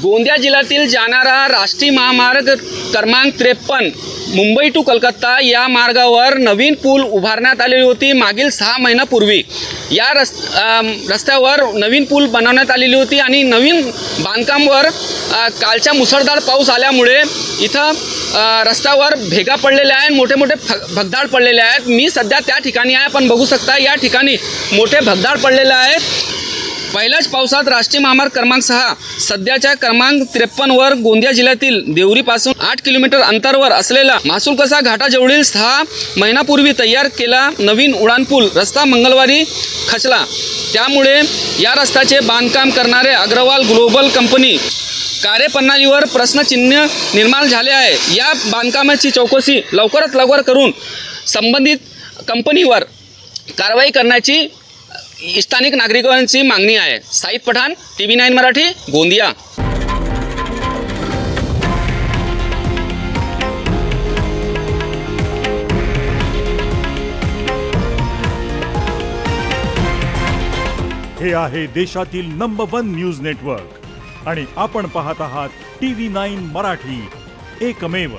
गोंदिया जिल्ह्यातील जाणारा राष्ट्रीय महामार्ग क्रमांक 53 मुंबई टू कलकत्ता या मार्गावर नवीन पूल उभारण्यात आलेली होती मागील 6 महिन्यापूर्वी। या रस्त्यावर नवीन पूल बनवण्यात आलेली होती आणि नवीन बांधकामावर कालच्या मुसळधार पाऊस आल्यामुळे इथं रस्त्यावर भेगा पडलेल्या आहेत, मोठे मोठे भगदाड पडलेले आहेत। मी सध्या त्या ठिकाणी आहे, आपण बघू शकता या ठिकाणी मोठे भगदाड पडलेले आहेत। पहिल्याच पावसात राष्ट्रीय महामार्ग क्रमांक 6 सध्याच्या क्रमांक 53 वर गोंदिया जिल्ह्यातील देवरीपासून 8 किलोमीटर अंतरावर असलेला मासुलकसा घाटाजवळील 6 महिन्यापूर्वी तयार केला नवीन उड्डाणपूल रस्ता मंगळवारी खचला। त्यामुळे या रस्त्याचे बांधकाम करणारे अग्रवाल ग्लोबल कंपनी कार्यप्रणालीवर प्रश्नचिन्ह निर्माण झाले आहे। या बांधकामाची चौकशी लवकरात लवकर करून संबंधित कंपनीवर कारवाई करण्याची स्थानिक नागरिकांची मागणी आहे। साईद पठाण, TV9 मराठी, गोंदिया। हे आहे देशातील नंबर 1 न्यूज नेटवर्क आणि आपण पाहत आहात TV9 मराठी, एकमेव।